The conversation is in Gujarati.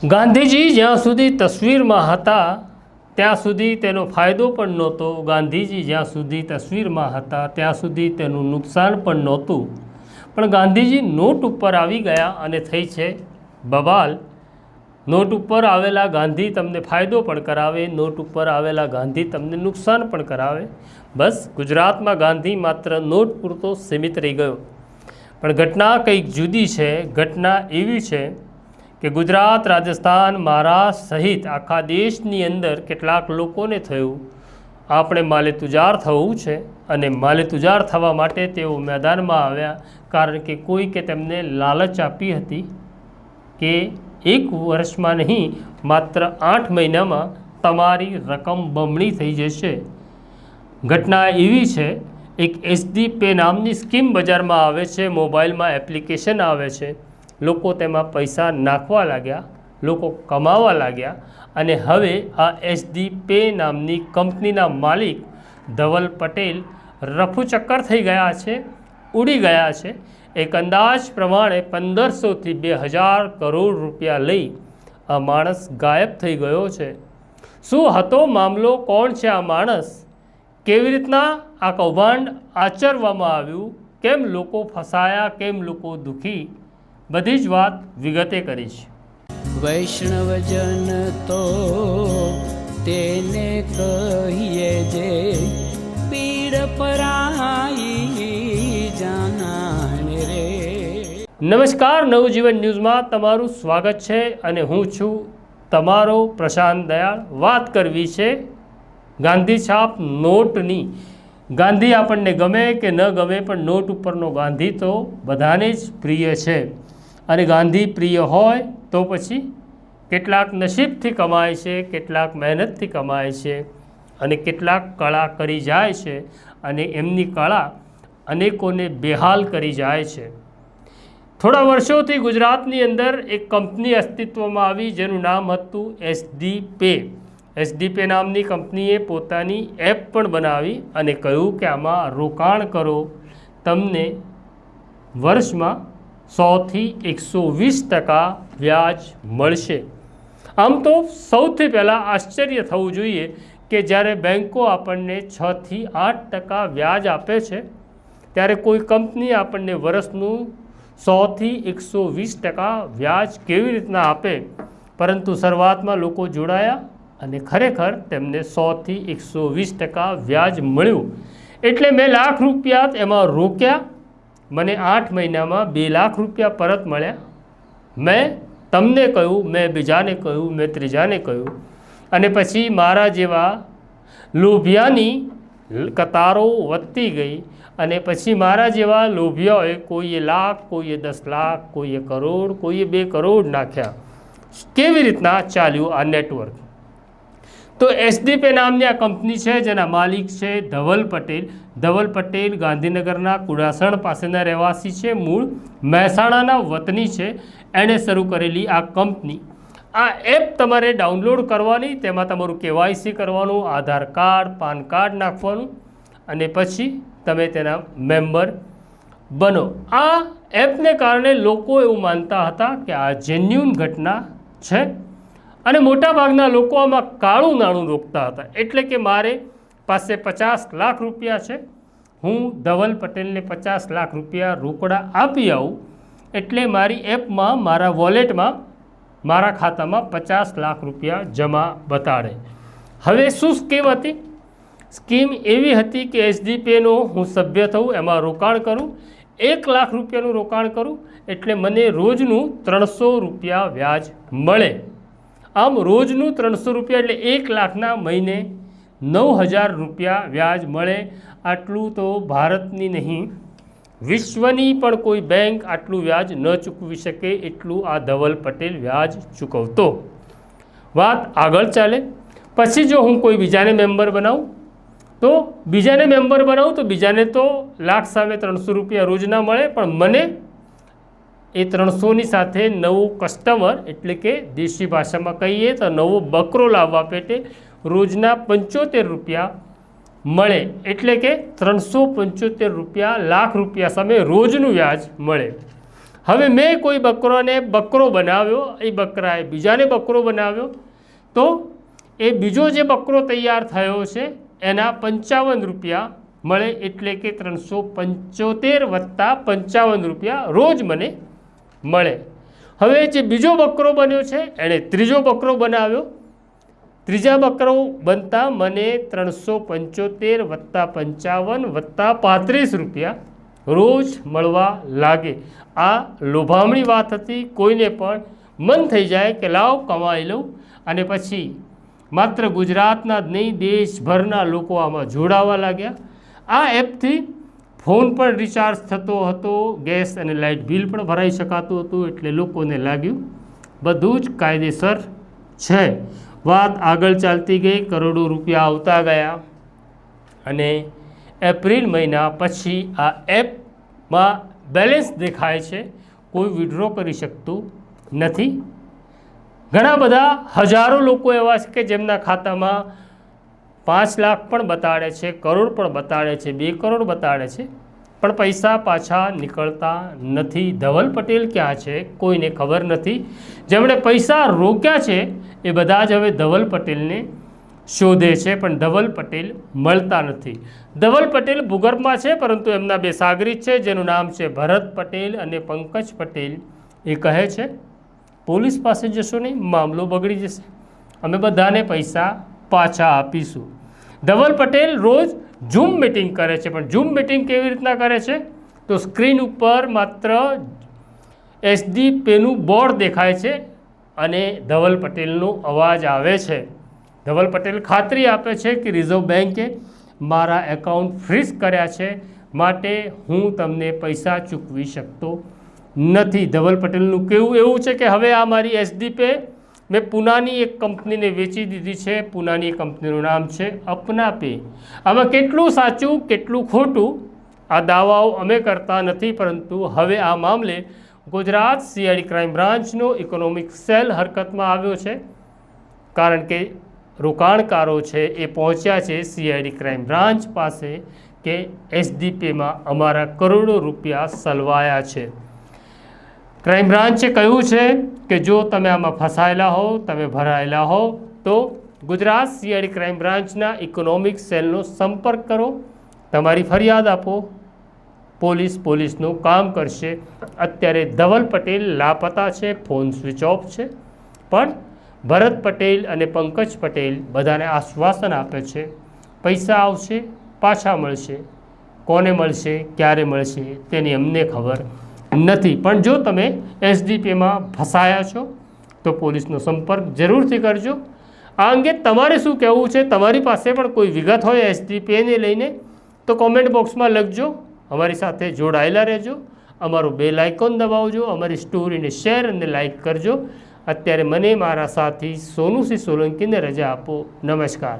ગાંધીજી જ્યાં સુધી તસવીરમાં હતા ત્યાં સુધી તેનો ફાયદો પણ નહોતો. ગાંધીજી જ્યાં સુધી તસવીરમાં હતા ત્યાં સુધી તેનું નુકસાન પણ નહોતું. પણ ગાંધીજી નોટ ઉપર આવી ગયા અને થઈ છે બવાલ. નોટ ઉપર આવેલા ગાંધી તમને ફાયદો પણ કરાવે, નોટ ઉપર આવેલા ગાંધી તમને નુકસાન પણ કરાવે. બસ ગુજરાતમાં ગાંધી માત્ર નોટ પૂરતો સીમિત રહી ગયો. પણ ઘટના કંઈક જુદી છે. ઘટના એવી છે કે ગુજરાત, રાજસ્થાન, મહારાષ્ટ્ર સહિત આખા દેશની અંદર કેટલાક લોકોને થયું આપણે માલેતુજાર થવું છે અને માલેતુજાર થવા માટે તેઓ મેદાનમાં આવ્યા. કારણ કે કોઈકે તેમને લાલચ આપી હતી કે એક વર્ષમાં નહીં માત્ર 8 મહિનામાં તમારી રકમ બમણી થઈ જશે. ઘટના એવી છે, એક SD પે નામની સ્કીમ બજારમાં આવે છે, મોબાઈલમાં એપ્લિકેશન આવે છે. લોકો તેમાં પૈસા નાખવા લાગ્યા, લોકો કમાવા લાગ્યા અને હવે આ SD પે નામની કંપનીના માલિક ધવલ પટેલ રફુચક્કર થઈ ગયા છે, ઉડી ગયા છે. એક અંદાજ પ્રમાણે 1500થી 2000 કરોડ રૂપિયા લઈ આ માણસ ગાયબ થઈ ગયો છે. શું હતો મામલો? કોણ છે આ માણસ? કેવી રીતના આ કૌભાંડ આચરવામાં આવ્યું? કેમ લોકો ફસાયા? કેમ લોકો દુઃખી? બધી જ વાત વિગતે કરીશ. વૈષ્ણવજન તો તેને કહીએ જે પીડ પરાઈ જાનાને રે. નમસ્કાર, નવજીવન ન્યૂઝમાં તમારું સ્વાગત છે અને હું છું તમારો પ્રશાંત દયાળ. વાત કરવી છે ગાંધી છાપ નોટની. ગાંધી આપણને ગમે કે ન ગમે પણ નોટ ઉપરનો ગાંધી તો બધાને જ પ્રિય છે. અને ગાંધી પ્રિય હોય તો પછી કેટલાક નસીબથી કમાય છે, કેટલાક મહેનતથી કમાય છે અને કેટલાક કળા કરી જાય છે અને એમની કળા અનેકોને બેહાલ કરી જાય છે. થોડા વર્ષોથી ગુજરાતની અંદર એક કંપની અસ્તિત્વમાં આવી જેનું નામ હતું SD પે. SD પે નામની કંપનીએ પોતાની એપ પણ બનાવી અને કહ્યું કે આમાં રોકાણ કરો, તમને વર્ષમાં 100થી 120% વ્યાજ મળશે. આમ તો સૌથી પહેલાં આશ્ચર્ય થવું જોઈએ કે જ્યારે બેન્કો આપણને 6થી 8% વ્યાજ આપે છે ત્યારે કોઈ કંપની આપણને વર્ષનું 100થી 120% વ્યાજ કેવી રીતના આપે. પરંતુ શરૂઆતમાં લોકો જોડાયા અને ખરેખર તેમને 100થી 120% વ્યાજ મળ્યું. એટલે મેં લાખ રૂપિયા એમાં રોક્યા. મને 8 મહિનામાં 2 લાખ રૂપિયા પરત મળ્યા. મેં તમને કહ્યું, મેં બીજાને કહ્યું, મેં ત્રીજાને કહ્યું અને પછી મારા જેવા લોભિયાની કતારો વધતી ગઈ અને પછી મારા જેવા લોભિયાઓએ કોઈએ લાખ, કોઈએ 10 લાખ, કોઈએ કરોડ, કોઈએ 2 કરોડ નાખ્યા. કેવી રીતના ચાલ્યું આ નેટવર્ક? તો SD પે નામની આ કંપની છે જેના માલિક છે ધવલ પટેલ. ધવલ પટેલ ગાંધીનગરના કુડાસણ પાસેના રહેવાસી છે, મૂળ મહેસાણાના વતની છે. એણે શરૂ કરેલી આ કંપની. આ એપ તમારે ડાઉનલોડ કરવાની, તેમાં તમારું KYC કરવાનું, આધાર કાર્ડ, પાન કાર્ડ નાખવાનું અને પછી તમે તેના મેમ્બર બનો. આ એપને કારણે લોકો એવું માનતા હતા કે આ જેન્યુન ઘટના છે અને મોટાભાગના લોકો આમાં કાળું નાણું રોકતા હતા. એટલે કે મારે પાસે 50 લાખ રૂપિયા છે, હું ધવલ પટેલને 50 લાખ રૂપિયા રોકડા આપી આવું એટલે મારી એપમાં, મારા વોલેટમાં, મારા ખાતામાં 50 લાખ રૂપિયા જમા બતાડે. હવે શું સ્કીમ હતી? સ્કીમ એવી હતી કે SD પેનો હું સભ્ય થઉં, એમાં રોકાણ કરું, 1 લાખ રૂપિયાનું રોકાણ કરું એટલે મને રોજનું 300 રૂપિયા વ્યાજ મળે. આમ રોજનું 300 રૂપિયા એટલે 1 લાખના મહિને 9000 રૂપિયા વ્યાજ મળે. આટલું તો ભારતની નહીં, વિશ્વની પણ કોઈ બેંક આટલું વ્યાજ ન ચૂકવી શકે એટલું આ ધવલ પટેલ વ્યાજ ચૂકવતો. વાત આગળ ચાલે. પછી જો હું કોઈ બીજાને મેમ્બર બનાવું તો બીજાને તો લાખ સામે 300 રૂપિયા રોજના મળે, પણ મને એ 300ની સાથે નવો કસ્ટમર એટલે કે દેશી ભાષામાં કહીએ તો નવો બકરો લાવવા પેટે રોજના 75 રૂપિયા મળે. એટલે કે 375 રૂપિયા લાખ રૂપિયા સામે રોજનું વ્યાજ મળે. હવે મેં કોઈ બકરોને બકરો બનાવ્યો, એ બકરાએ બીજાને બકરો બનાવ્યો, તો એ બીજો જે બકરો તૈયાર થયો છે એના 55 રૂપિયા મળે, એટલે કે 375 વત્તા 55 રૂપિયા રોજ મને મળે. હવે જે બીજો બકરો બન્યો છે એણે ત્રીજો બકરો બનાવ્યો, ત્રીજા બકરો બનતા મને 375 વત્તા 55 વત્તા 35 રૂપિયા રોજ મળવા લાગે. આ લોભામણી વાત હતી. કોઈને પણ મન થઈ જાય કે લાવ કમાઈ લઉં, અને પછી માત્ર ગુજરાતના જ નહીં દેશભરના લોકો આમાં જોડાવા લાગ્યા. આ એપથી ફોન પણ રિચાર્જ થતો હતો, ગેસ અને લાઇટ બિલ પણ ભરાઈ શકાતું હતું, એટલે લોકોને લાગ્યું બધું જ કાયદેસર છે. વાત આગળ ચાલતી ગઈ, કરોડો રૂપિયા આવતા ગયા, અને એપ્રિલ મહિના પછી આ એપમાં બેલેન્સ દેખાય છે, કોઈ વિડ્રો કરી શકતું નથી. ઘણા બધા હજારો લોકો એવા છે કે જેમના ખાતામાં 5 લાખ પણ બતાડે છે, કરોડ પણ બતાડે છે, 2 કરોડ બતાડે છે, પણ પૈસા પાછા નીકળતા નથી. ધવલ પટેલ ક્યાં છે કોઈને ખબર નથી. જેમણે પૈસા રોક્યા છે એ બધા જ હવે ધવલ પટેલને શોધે છે, પણ ધવલ પટેલ મળતા નથી. ધવલ પટેલ ભૂગર્ભમાં છે, પરંતુ એમના 2 સાગરીત છે જેનું નામ છે ભરત પટેલ અને પંકજ પટેલ. એ કહે છે પોલીસ પાસે જશો નહીં, મામલો બગડી જશે, અમે બધાને પૈસા પાછા આપીશું. ધવલ પટેલ રોજ ઝૂમ મિટિંગ કરે છે, પણ ઝૂમ મિટિંગ કેવી રીતના કરે છે તો સ્ક્રીન ઉપર માત્ર SDP નું બોર્ડ દેખાય છે અને ધવલ પટેલનો અવાજ આવે છે. ધવલ પટેલ ખાતરી આપે છે કે રિઝર્વ બેન્કે મારા એકાઉન્ટ ફ્રીઝ કર્યા છે, માટે હું તમને પૈસા ચૂકવી શકતો નથી. ધવલ પટેલનું કહેવું એવું છે કે હવે આ મારી SDP મેં પૂનાની એક કંપનીને વેચી દીધી છે. પૂનાની કંપનીનું નામ છે અપના પે. આમાં કેટલું સાચું કેટલું ખોટું આ દાવાઓ અમે કરતા નથી, પરંતુ હવે આ મામલે ગુજરાત CID ક્રાઇમ બ્રાન્ચનો ઇકોનોમિક સેલ હરકતમાં આવ્યો છે, કારણ કે રોકાણકારો છે એ પહોંચ્યા છે CID ક્રાઇમ બ્રાન્ચ પાસે કે SDPમાં અમારા કરોડો રૂપિયા સલવાયા છે. ક્રાઇમ બ્રાન્ચે કહ્યું છે કે જો તમે આમાં ફસાયેલા હો, તમે ભરાયેલા હો, તો ગુજરાત CID ક્રાઇમ બ્રાન્ચના ઇકોનોમિક સેલનો સંપર્ક કરો, તમારી ફરિયાદ આપો, પોલીસનું કામ કરશે. અત્યારે ધવલ પટેલ લાપતા છે, ફોન સ્વિચ ઓફ છે, પણ ભરત પટેલ અને પંકજ પટેલ બધાને આશ્વાસન આપે છે પૈસા આવશે, પાછા મળશે. કોને મળશે, ક્યારે મળશે તેની અમને ખબર નથી, પણ જો તમે SDPમાં ફસાયા છો તો પોલીસનો સંપર્ક જરૂરથી કરજો. આ અંગે તમારે શું કહેવું છે? તમારી પાસે પણ કોઈ વિગત હોય SDPને લઈને તો કોમેન્ટ બોક્સમાં લખજો. અમારી સાથે જોડાયેલા રહેજો. અમારું બેલ આઇકોન દબાવજો. અમારી સ્ટોરીને શેર અને લાઈક કરજો. અત્યારે મને મારા સાથી સોનુસિંહ સોલંકીને રજા આપો. નમસ્કાર.